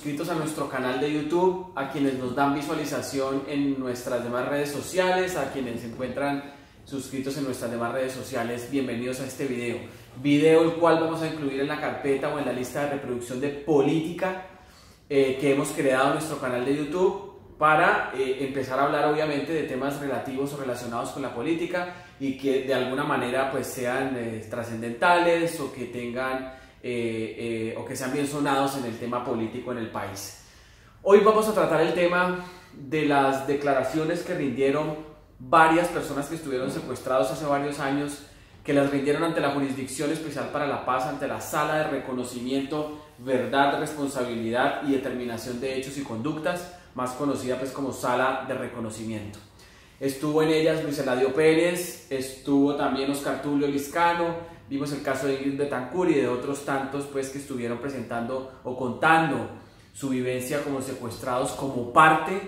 suscritos a nuestro canal de YouTube, a quienes nos dan visualización en nuestras demás redes sociales, a quienes se encuentran suscritos en nuestras demás redes sociales, bienvenidos a este video el cual vamos a incluir en la carpeta o en la lista de reproducción de política que hemos creado en nuestro canal de YouTube para empezar a hablar obviamente de temas relativos o relacionados con la política y que de alguna manera pues sean trascendentales o que tengan o que sean bien sonados en el tema político en el país. Hoy vamos a tratar el tema de las declaraciones que rindieron varias personas que estuvieron secuestrados hace varios años, que las rindieron ante la Jurisdicción Especial para la Paz, ante la Sala de Reconocimiento, Verdad, Responsabilidad y Determinación de Hechos y Conductas, más conocida pues como Sala de Reconocimiento. Estuvo en ellas Luis Eladio Pérez, estuvo también Oscar Tulio Liscano, vimos el caso de Ingrid Betancourt y de otros tantos pues que estuvieron presentando o contando su vivencia como secuestrados como parte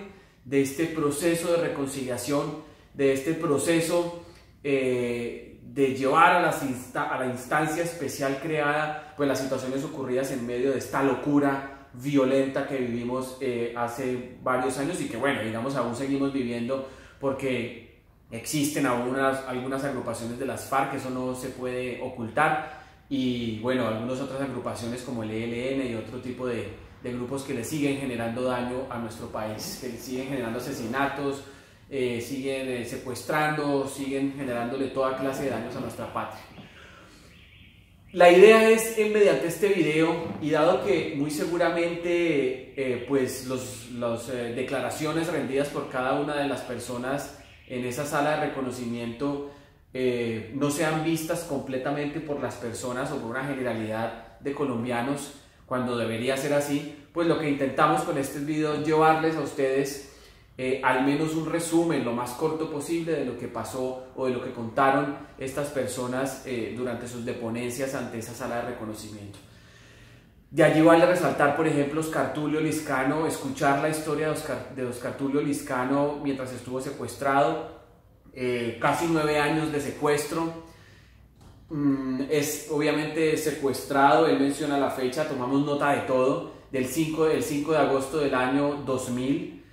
de este proceso de reconciliación, de este proceso de llevar a la instancia especial creada pues las situaciones ocurridas en medio de esta locura violenta que vivimos hace varios años y que bueno, digamos aún seguimos viviendo porque existen algunas agrupaciones de las FARC, eso no se puede ocultar, y bueno, algunas otras agrupaciones como el ELN y otro tipo de grupos que le siguen generando daño a nuestro país, que le siguen generando asesinatos, siguen secuestrando, siguen generándole toda clase de daños a nuestra patria. La idea es, mediante este video, y dado que muy seguramente pues las declaraciones rendidas por cada una de las personas en esa sala de reconocimiento no sean vistas completamente por las personas o por una generalidad de colombianos, cuando debería ser así, pues lo que intentamos con este video es llevarles a ustedes al menos un resumen lo más corto posible de lo que pasó o de lo que contaron estas personas durante sus deponencias ante esa sala de reconocimiento. De allí vale resaltar, por ejemplo, Oscar Tulio Liscano, escuchar la historia de Oscar Tulio Liscano mientras estuvo secuestrado, casi 9 años de secuestro, es obviamente secuestrado, él menciona la fecha, tomamos nota de todo, del 5 de agosto del año 2000,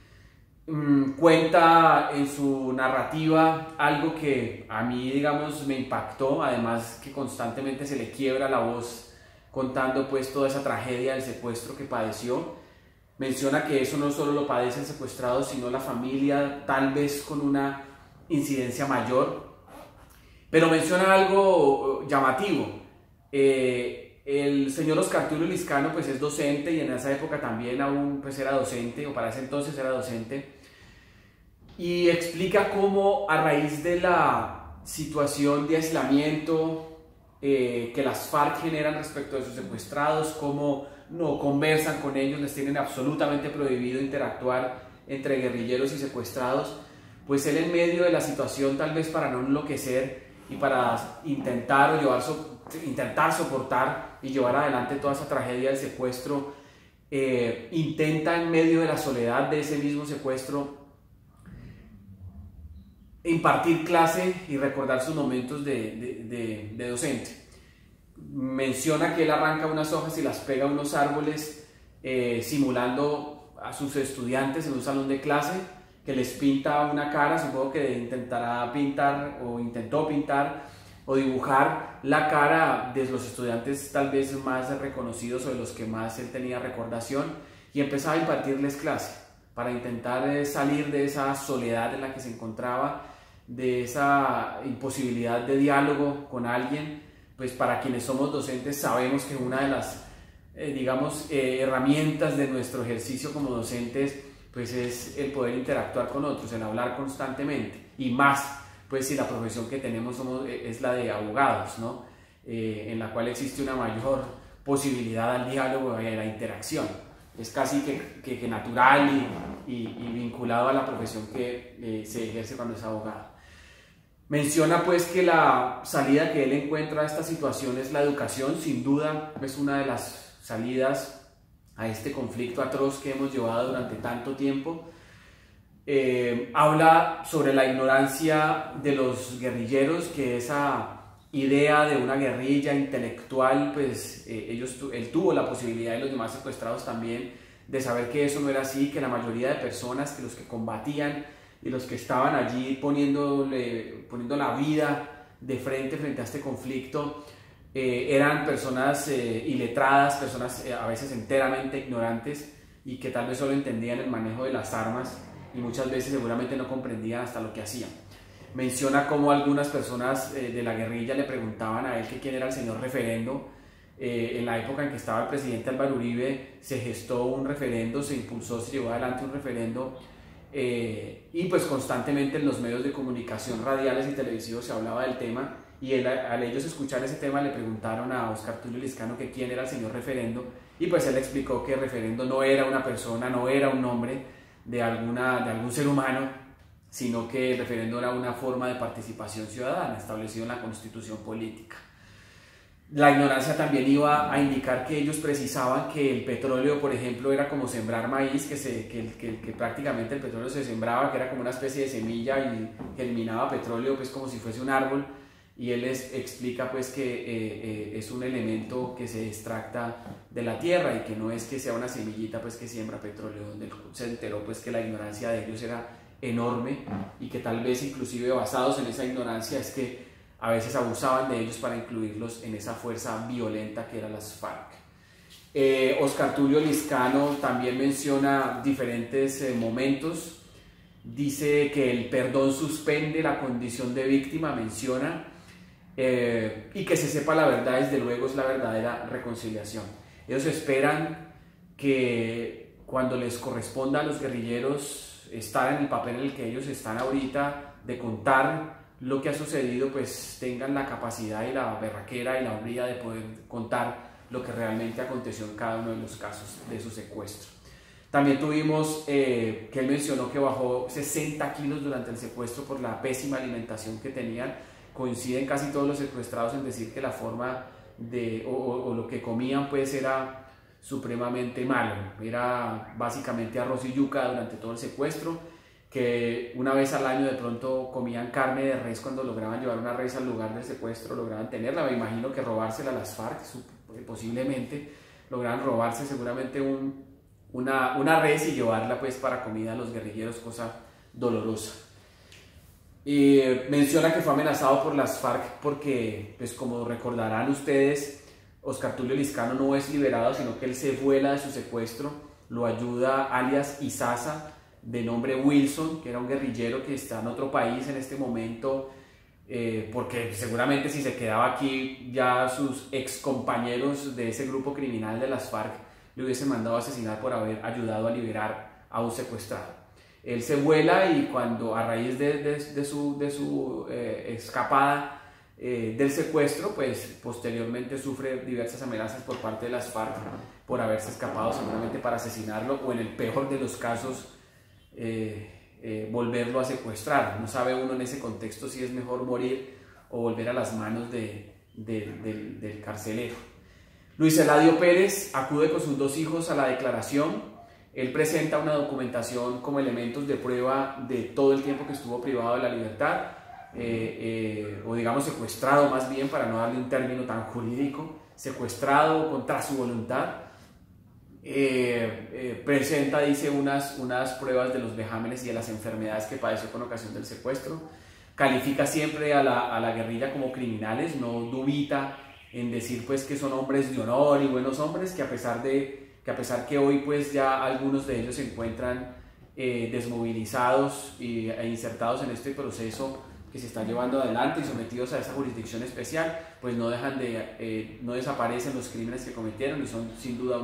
cuenta en su narrativa algo que a mí, digamos, me impactó, además que constantemente se le quiebra la voz contando pues toda esa tragedia del secuestro que padeció. Menciona que eso no solo lo padece el secuestrado, sino la familia, tal vez con una incidencia mayor, pero menciona algo llamativo. El señor Oscar Tulio Liscano pues es docente y en esa época también aún pues era docente, o para ese entonces era docente, y explica cómo a raíz de la situación de aislamiento que las FARC generan respecto de sus secuestrados, cómo no conversan con ellos, les tienen absolutamente prohibido interactuar entre guerrilleros y secuestrados, pues él en medio de la situación, tal vez para no enloquecer y para intentar soportar y llevar adelante toda esa tragedia del secuestro, intenta en medio de la soledad de ese mismo secuestro impartir clase y recordar sus momentos de docente. Menciona que él arranca unas hojas y las pega a unos árboles simulando a sus estudiantes en un salón de clase, que les pinta una cara, supongo que intentará pintar o intentó pintar o dibujar la cara de los estudiantes tal vez más reconocidos o de los que más él tenía recordación, y empezaba a impartirles clase para intentar salir de esa soledad en la que se encontraba, de esa imposibilidad de diálogo con alguien. Pues para quienes somos docentes sabemos que una de las herramientas de nuestro ejercicio como docentes pues es el poder interactuar con otros, el hablar constantemente, y más pues si la profesión que tenemos es la de abogados, ¿no? En la cual existe una mayor posibilidad al diálogo y a la interacción. Es casi que natural y vinculado a la profesión que se ejerce cuando es abogado. Menciona pues que la salida que él encuentra a esta situación es la educación, sin duda es una de las salidas a este conflicto atroz que hemos llevado durante tanto tiempo. Habla sobre la ignorancia de los guerrilleros, que esa idea de una guerrilla intelectual, pues él tuvo la posibilidad, y los demás secuestrados también, de saber que eso no era así, que la mayoría de personas, que los que combatían y los que estaban allí poniendo la vida de frente a este conflicto, eran personas iletradas, personas a veces enteramente ignorantes y que tal vez solo entendían el manejo de las armas y muchas veces seguramente no comprendían hasta lo que hacían. Menciona cómo algunas personas de la guerrilla le preguntaban a él que quién era el señor referendo. En la época en que estaba el presidente Álvaro Uribe se gestó un referendo, se impulsó, se llevó adelante un referendo y pues constantemente en los medios de comunicación radiales y televisivos se hablaba del tema y al ellos escuchar ese tema le preguntaron a Óscar Tulio Lizcano que quién era el señor referendo y pues él explicó que el referendo no era una persona, no era un nombre de algún ser humano, sino que el referendo era una forma de participación ciudadana establecido en la Constitución política. La ignorancia también iba a indicar que ellos precisaban que el petróleo, por ejemplo, era como sembrar maíz, que prácticamente el petróleo se sembraba, que era como una especie de semilla y germinaba petróleo pues como si fuese un árbol, y él les explica pues que es un elemento que se extracta de la tierra y que no es que sea una semillita pues que siembra petróleo, donde se enteró pues que la ignorancia de ellos era enorme y que tal vez inclusive basados en esa ignorancia es que a veces abusaban de ellos para incluirlos en esa fuerza violenta que eran las FARC. Óscar Tulio Lizcano también menciona diferentes momentos, dice que el perdón suspende la condición de víctima, menciona, y que se sepa la verdad, desde luego es la verdadera reconciliación. Ellos esperan que cuando les corresponda a los guerrilleros estar en el papel en el que ellos están ahorita, de contar lo que ha sucedido, pues tengan la capacidad y la berraquera y la hombría de poder contar lo que realmente aconteció en cada uno de los casos de su secuestro. También tuvimos que él mencionó que bajó 60 kilos durante el secuestro por la pésima alimentación que tenían. Coinciden casi todos los secuestrados en decir que la forma o lo que comían pues era supremamente malo. Era básicamente arroz y yuca durante todo el secuestro, que una vez al año de pronto comían carne de res cuando lograban llevar una res al lugar del secuestro, lograban tenerla. Me imagino que robársela a las FARC, posiblemente lograban robarse seguramente una res y llevarla pues para comida a los guerrilleros, cosa dolorosa. Menciona que fue amenazado por las FARC porque, pues como recordarán ustedes, Óscar Tulio Lizcano no es liberado, sino que él se vuela de su secuestro, lo ayuda alias Izaza, de nombre Wilson, que era un guerrillero que está en otro país en este momento, porque seguramente si se quedaba aquí ya sus ex compañeros de ese grupo criminal de las FARC le hubiesen mandado a asesinar por haber ayudado a liberar a un secuestrado. Él se vuela y cuando a raíz de su escapada del secuestro, pues posteriormente sufre diversas amenazas por parte de las FARC por haberse escapado, seguramente para asesinarlo o en el peor de los casos volverlo a secuestrar. No sabe uno en ese contexto si es mejor morir o volver a las manos del carcelero. Luis Eladio Pérez acude con sus dos hijos a la declaración. Él presenta una documentación como elementos de prueba de todo el tiempo que estuvo privado de la libertad, o digamos secuestrado más bien, para no darle un término tan jurídico, secuestrado contra su voluntad. Presenta, dice, unas pruebas de los vejámenes y de las enfermedades que padeció con ocasión del secuestro. Califica siempre a la guerrilla como criminales, no dubita en decir pues que son hombres de honor y buenos hombres, que a pesar que hoy pues ya algunos de ellos se encuentran desmovilizados e insertados en este proceso que se está llevando adelante y sometidos a esa jurisdicción especial, pues no desaparecen los crímenes que cometieron y son sin duda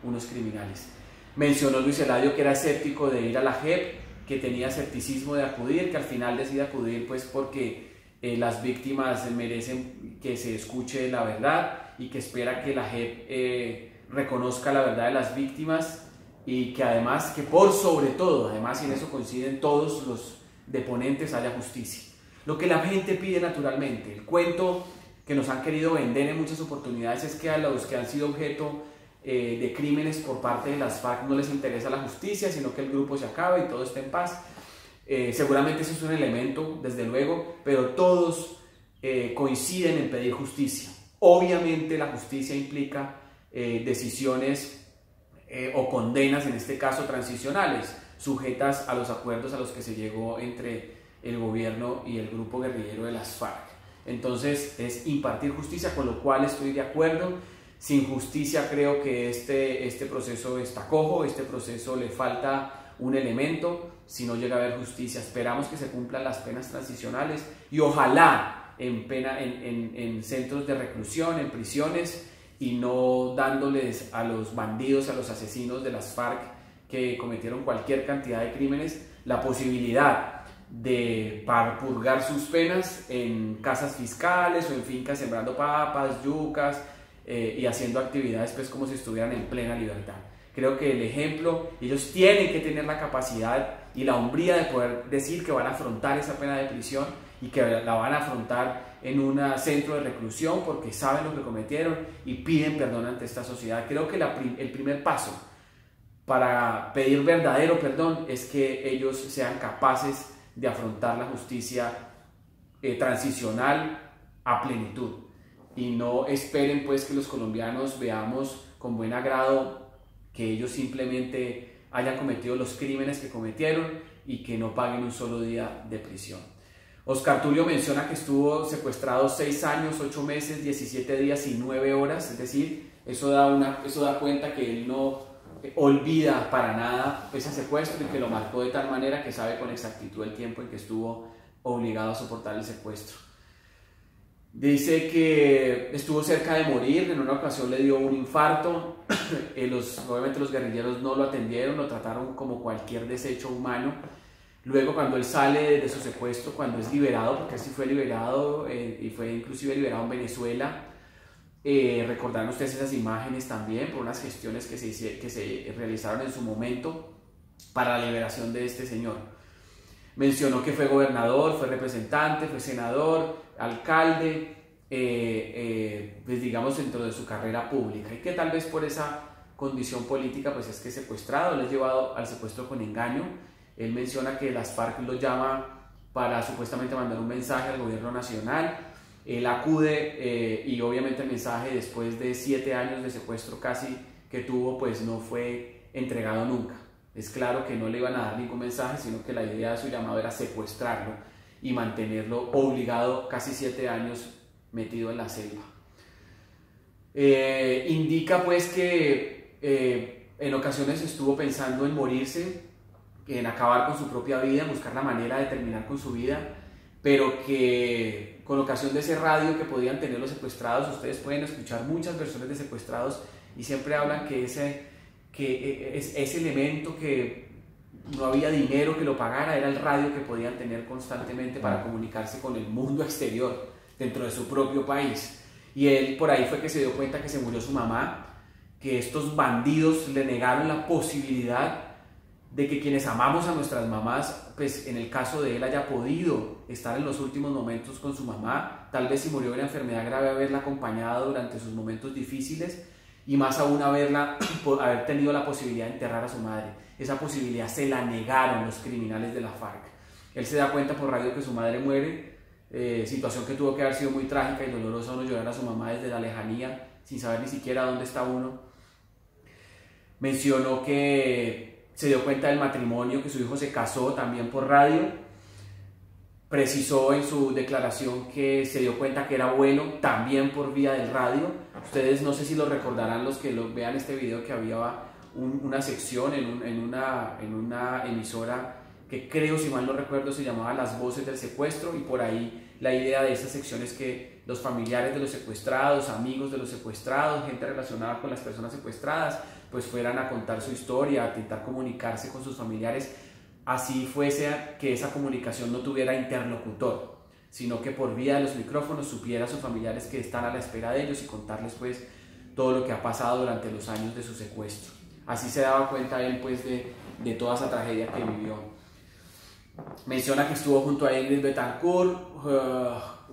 unos criminales. Mencionó Luis Eladio que era escéptico de ir a la JEP, que tenía escepticismo de acudir, que al final decide acudir pues porque las víctimas merecen que se escuche la verdad y que espera que la JEP reconozca la verdad de las víctimas y que además, que por sobre todo, además y en eso coinciden todos los deponentes, haya justicia. Lo que la gente pide naturalmente. El cuento que nos han querido vender en muchas oportunidades es que a los que han sido objeto de crímenes por parte de las FARC no les interesa la justicia, sino que el grupo se acabe y todo esté en paz. Seguramente eso es un elemento, desde luego, pero todos coinciden en pedir justicia. Obviamente la justicia implica decisiones o condenas, en este caso transicionales, sujetas a los acuerdos a los que se llegó entre el gobierno y el grupo guerrillero de las FARC. Entonces es impartir justicia, con lo cual estoy de acuerdo. Sin justicia creo que este proceso está cojo, este proceso le falta un elemento. Si no llega a haber justicia, esperamos que se cumplan las penas transicionales y ojalá en centros de reclusión, en prisiones, y no dándoles a los bandidos, a los asesinos de las FARC que cometieron cualquier cantidad de crímenes, la posibilidad de purgar sus penas en casas fiscales o en fincas sembrando papas, yucas y haciendo actividades pues como si estuvieran en plena libertad. Creo que el ejemplo, ellos tienen que tener la capacidad y la hombría de poder decir que van a afrontar esa pena de prisión y que la van a afrontar en un centro de reclusión porque saben lo que cometieron y piden perdón ante esta sociedad. Creo que el primer paso para pedir verdadero perdón es que ellos sean capaces de afrontar la justicia transicional a plenitud y no esperen pues que los colombianos veamos con buen agrado que ellos simplemente hayan cometido los crímenes que cometieron y que no paguen un solo día de prisión. Oscar Tulio menciona que estuvo secuestrado 6 años, 8 meses, 17 días y 9 horas, es decir, eso da cuenta que él no olvida para nada ese secuestro y que lo marcó de tal manera que sabe con exactitud el tiempo en que estuvo obligado a soportar el secuestro. Dice que estuvo cerca de morir, en una ocasión le dio un infarto, obviamente los guerrilleros no lo atendieron, lo trataron como cualquier desecho humano. Luego cuando él sale de su secuestro, cuando es liberado, porque así fue liberado y fue inclusive liberado en Venezuela, recordarán ustedes esas imágenes también por unas gestiones que se realizaron en su momento para la liberación de este señor. Mencionó que fue gobernador, fue representante, fue senador, alcalde, pues digamos dentro de su carrera pública, y que tal vez por esa condición política pues es que es secuestrado, le es llevado al secuestro con engaño. Él menciona que las FARC lo llama para supuestamente mandar un mensaje al gobierno nacional. Él acude y obviamente el mensaje, después de 7 años de secuestro casi que tuvo, pues no fue entregado nunca. Es claro que no le iban a dar ningún mensaje, sino que la idea de su llamado era secuestrarlo y mantenerlo obligado casi 7 años metido en la selva. Indica pues que en ocasiones estuvo pensando en morirse, en acabar con su propia vida, en buscar la manera de terminar con su vida, pero que con ocasión de ese radio que podían tener los secuestrados, ustedes pueden escuchar muchas versiones de secuestrados y siempre hablan que ese elemento que no había dinero que lo pagara era el radio que podían tener constantemente para comunicarse con el mundo exterior dentro de su propio país. Y él por ahí fue que se dio cuenta que se murió su mamá, que estos bandidos le negaron la posibilidad de que quienes amamos a nuestras mamás, pues en el caso de él haya podido estar en los últimos momentos con su mamá, tal vez si murió de una enfermedad grave haberla acompañado durante sus momentos difíciles y más aún haber tenido la posibilidad de enterrar a su madre. Esa posibilidad se la negaron los criminales de la FARC. Él se da cuenta por radio que su madre muere, situación que tuvo que haber sido muy trágica y dolorosa, uno llorar a su mamá desde la lejanía sin saber ni siquiera dónde está uno. Mencionó que se dio cuenta del matrimonio, que su hijo se casó también por radio. Precisó en su declaración que se dio cuenta que era abuelo también por vía del radio. Ustedes no sé si lo recordarán los que vean este video, que había una sección en una emisora que creo, si mal no recuerdo, se llamaba Las Voces del Secuestro, y por ahí la idea de esa sección es que los familiares de los secuestrados, amigos de los secuestrados, gente relacionada con las personas secuestradas, pues fueran a contar su historia, a intentar comunicarse con sus familiares, así fuese que esa comunicación no tuviera interlocutor, sino que por vía de los micrófonos supiera a sus familiares que están a la espera de ellos y contarles pues todo lo que ha pasado durante los años de su secuestro. Así se daba cuenta él pues de toda esa tragedia que vivió. Menciona que estuvo junto a Ingrid Betancourt,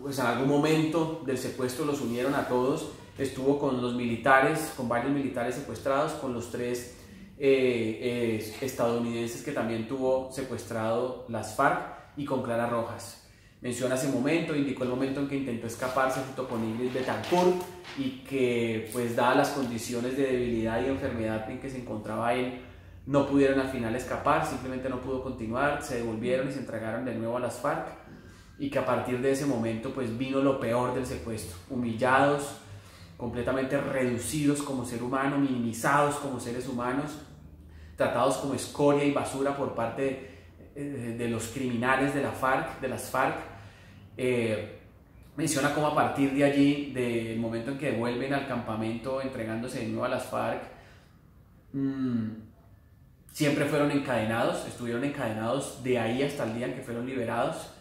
pues en algún momento del secuestro los unieron a todos. Estuvo con los militares, con varios militares secuestrados, con los 3 estadounidenses que también tuvo secuestrado las FARC y con Clara Rojas. Menciona ese momento, indicó el momento en que intentó escaparse junto con Ingrid Betancourt y que, pues, dadas las condiciones de debilidad y enfermedad en que se encontraba él, no pudieron al final escapar, simplemente no pudo continuar, se devolvieron y se entregaron de nuevo a las FARC, y que a partir de ese momento pues vino lo peor del secuestro: humillados, completamente reducidos como ser humano, minimizados como seres humanos, tratados como escoria y basura por parte de los criminales de las FARC. Menciona cómo a partir de allí, del momento en que vuelven al campamento entregándose de nuevo a las FARC, siempre fueron encadenados, estuvieron encadenados de ahí hasta el día en que fueron liberados,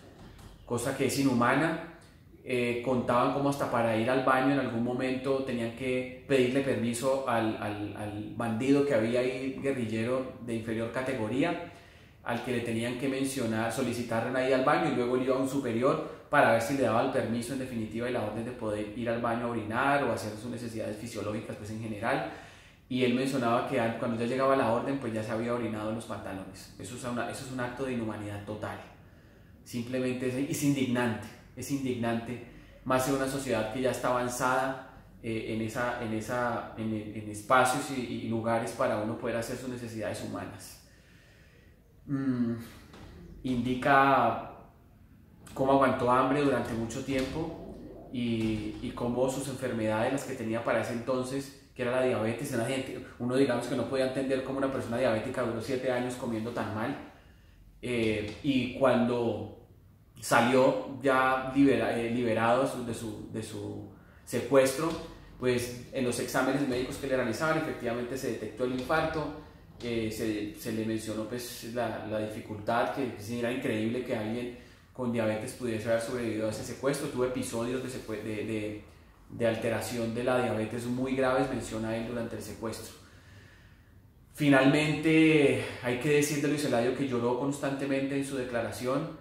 cosa que es inhumana. Contaban como hasta para ir al baño en algún momento tenían que pedirle permiso al bandido que había ahí, guerrillero de inferior categoría, al que le tenían que mencionar, solicitarle ahí al baño, y luego él iba a un superior para ver si le daba el permiso en definitiva y la orden de poder ir al baño a orinar o hacer sus necesidades fisiológicas pues en general. Y él mencionaba que cuando ya llegaba la orden pues ya se había orinado en los pantalones. Eso es un acto de inhumanidad total. Simplemente es indignante, más en una sociedad que ya está avanzada en espacios y lugares para uno poder hacer sus necesidades humanas. Indica cómo aguantó hambre durante mucho tiempo y cómo sus enfermedades, las que tenía para ese entonces, que era la diabetes, uno digamos que no podía entender cómo una persona diabética duró 7 años comiendo tan mal, y cuando salió ya liberado de su secuestro, pues en los exámenes médicos que le realizaban efectivamente se detectó el infarto. Se le mencionó pues la dificultad, que era increíble que alguien con diabetes pudiese haber sobrevivido a ese secuestro. Tuvo episodios de alteración de la diabetes muy graves, menciona él, durante el secuestro. Finalmente hay que decir de Luis Eladio que lloró constantemente en su declaración,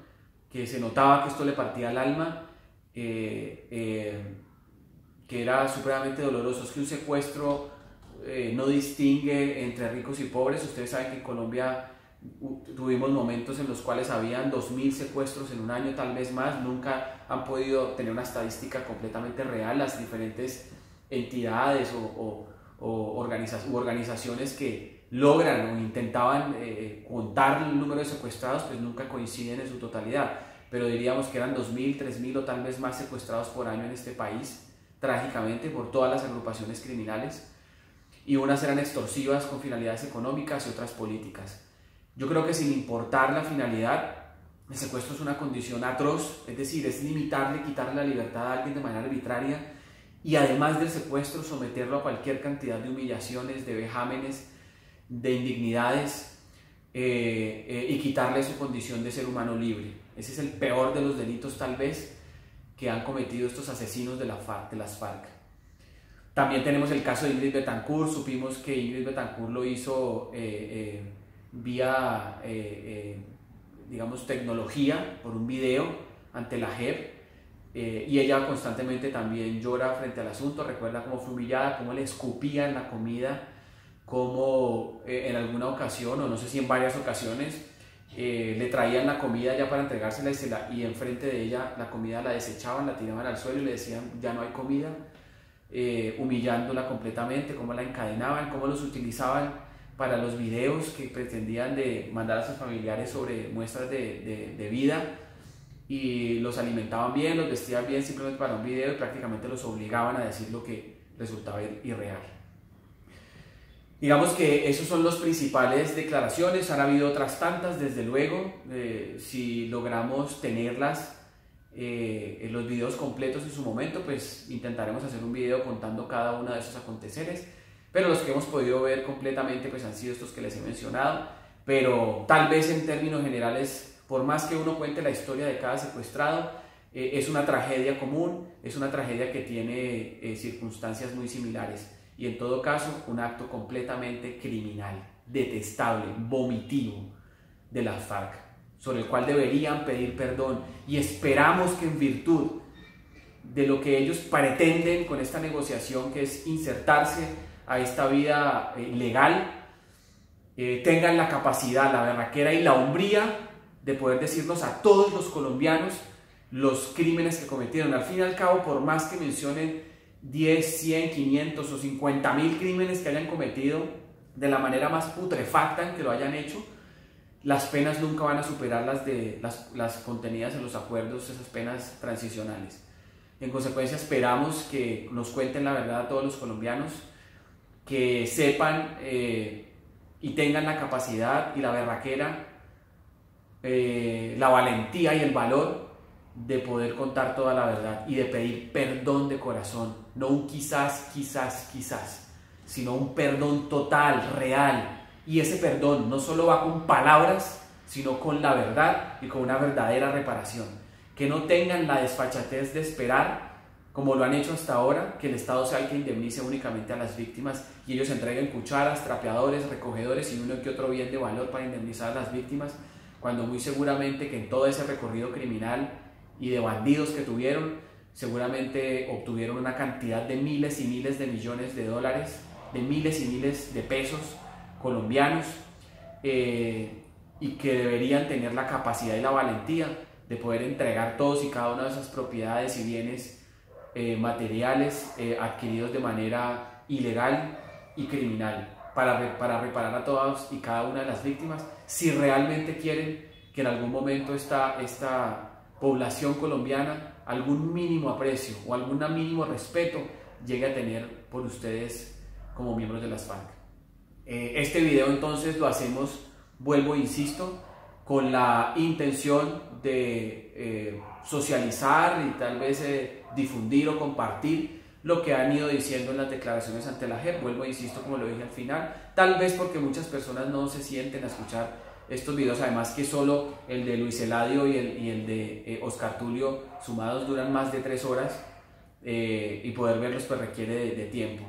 que se notaba que esto le partía el alma, que era supremamente doloroso. Es que un secuestro no distingue entre ricos y pobres. Ustedes saben que en Colombia tuvimos momentos en los cuales habían 2000 secuestros en un año, tal vez más. Nunca han podido tener una estadística completamente real las diferentes entidades u organizaciones que logran o intentaban contar el número de secuestrados, pues nunca coinciden en su totalidad, pero diríamos que eran 2000, 3000 o tal vez más secuestrados por año en este país, trágicamente, por todas las agrupaciones criminales. Y unas eran extorsivas con finalidades económicas y otras políticas. Yo creo que sin importar la finalidad, el secuestro es una condición atroz, es decir, es limitarle, quitarle la libertad a alguien de manera arbitraria, y además del secuestro someterlo a cualquier cantidad de humillaciones, de vejámenes, de indignidades, y quitarle su condición de ser humano libre. Ese es el peor de los delitos tal vez que han cometido estos asesinos de las FARC. También tenemos el caso de Ingrid Betancourt. Supimos que Ingrid Betancourt lo hizo vía, digamos, tecnología, por un video ante la JEP, y ella constantemente también llora frente al asunto. Recuerda cómo fue humillada, cómo le escupían la comida, cómo en alguna ocasión, o no sé si en varias ocasiones, le traían la comida ya para entregársela y enfrente de ella la comida la desechaban, la tiraban al suelo y le decían ya no hay comida. Humillándola completamente, cómo la encadenaban, cómo los utilizaban para los videos que pretendían de mandar a sus familiares sobre muestras de vida, y los alimentaban bien, los vestían bien simplemente para un video, y prácticamente los obligaban a decir lo que resultaba irreal. Digamos que esos son las principales declaraciones. Han habido otras tantas, desde luego. Si logramos tenerlas en los videos completos en su momento, pues intentaremos hacer un video contando cada uno de esos aconteceres, pero los que hemos podido ver completamente pues han sido estos que les he mencionado. Pero tal vez en términos generales, por más que uno cuente la historia de cada secuestrado, es una tragedia común, es una tragedia que tiene circunstancias muy similares, y en todo caso un acto completamente criminal, detestable, vomitivo de las FARC, sobre el cual deberían pedir perdón, y esperamos que en virtud de lo que ellos pretenden con esta negociación, que es insertarse a esta vida legal, tengan la capacidad, la berraquera y la hombría de poder decirnos a todos los colombianos los crímenes que cometieron. Al fin y al cabo, por más que mencionen 10, 100, 500 o 50.000 crímenes que hayan cometido de la manera más putrefacta en que lo hayan hecho, las penas nunca van a superar las contenidas en los acuerdos, esas penas transicionales. En consecuencia, esperamos que nos cuenten la verdad a todos los colombianos, que sepan y tengan la capacidad y la berraquera, la valentía y el valor de poder contar toda la verdad y de pedir perdón de corazón, no un quizás, sino un perdón total, real. Y ese perdón no solo va con palabras, sino con la verdad y con una verdadera reparación. Que no tengan la desfachatez de esperar, como lo han hecho hasta ahora, que el Estado sea el que indemnice únicamente a las víctimas y ellos entreguen cucharas, trapeadores, recogedores y uno que otro bien de valor para indemnizar a las víctimas, cuando muy seguramente que en todo ese recorrido criminal y de bandidos que tuvieron, seguramente obtuvieron una cantidad de miles y miles de millones de dólares, de miles y miles de pesos colombianos, y que deberían tener la capacidad y la valentía de poder entregar todos y cada una de esas propiedades y bienes materiales adquiridos de manera ilegal y criminal para reparar a todas y cada una de las víctimas, si realmente quieren que en algún momento esta población colombiana algún mínimo aprecio o algún mínimo respeto llegue a tener por ustedes como miembros de las FARC. Este video entonces lo hacemos, vuelvo e insisto, con la intención de socializar y tal vez difundir o compartir lo que han ido diciendo en las declaraciones ante la JEP. Vuelvo e insisto, como lo dije al final, tal vez porque muchas personas no se sienten a escuchar estos videos, además que solo el de Luis Eladio y el de Oscar Tulio sumados duran más de 3 horas, y poder verlos pues requiere de tiempo.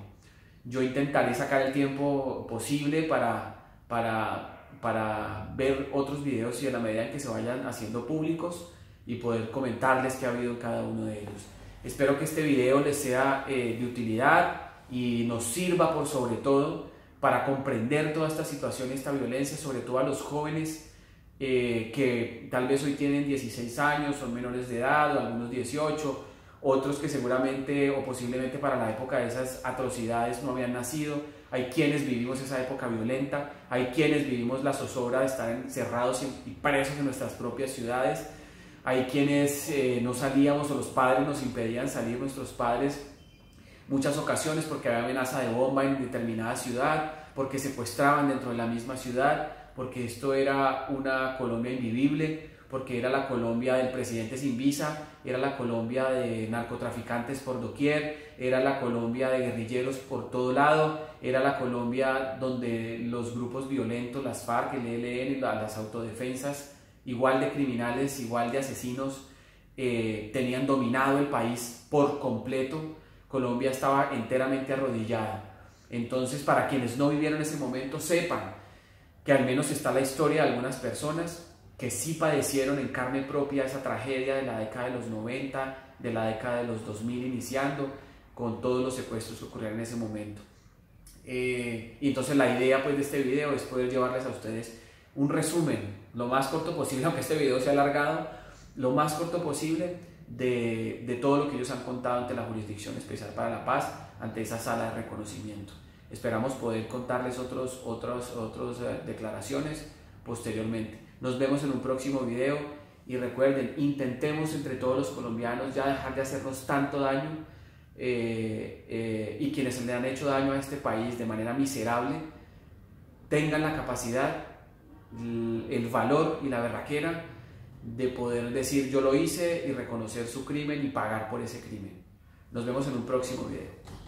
Yo intentaré sacar el tiempo posible para ver otros videos y en la medida en que se vayan haciendo públicos y poder comentarles qué ha habido en cada uno de ellos. Espero que este video les sea de utilidad y nos sirva por sobre todo para comprender toda esta situación y esta violencia, sobre todo a los jóvenes que tal vez hoy tienen 16 años, son menores de edad, o algunos 18, otros que seguramente o posiblemente para la época de esas atrocidades no habían nacido. Hay quienes vivimos esa época violenta, hay quienes vivimos la zozobra de estar encerrados y presos en nuestras propias ciudades, hay quienes no salíamos o los padres nos impedían salir, nuestros padres, muchas ocasiones porque había amenaza de bomba en determinada ciudad, porque secuestraban dentro de la misma ciudad, porque esto era una Colombia invivible, porque era la Colombia del presidente sin visa, era la Colombia de narcotraficantes por doquier, era la Colombia de guerrilleros por todo lado, era la Colombia donde los grupos violentos, las FARC, el ELN, las autodefensas, igual de criminales, igual de asesinos, tenían dominado el país por completo. Colombia estaba enteramente arrodillada. Entonces, para quienes no vivieron ese momento, sepan que al menos está la historia de algunas personas que sí padecieron en carne propia esa tragedia de la década de los 90, de la década de los 2000 iniciando, con todos los secuestros que ocurrieron en ese momento. Y entonces la idea pues de este video es poder llevarles a ustedes un resumen, lo más corto posible, aunque este video sea alargado, lo más corto posible de todo lo que ellos han contado ante la Jurisdicción Especial para la Paz, ante esa sala de reconocimiento. Esperamos poder contarles otras declaraciones posteriormente. Nos vemos en un próximo video y recuerden, intentemos entre todos los colombianos ya dejar de hacernos tanto daño, y quienes le han hecho daño a este país de manera miserable tengan la capacidad, el valor y la berraquera de poder decir yo lo hice y reconocer su crimen y pagar por ese crimen. Nos vemos en un próximo video.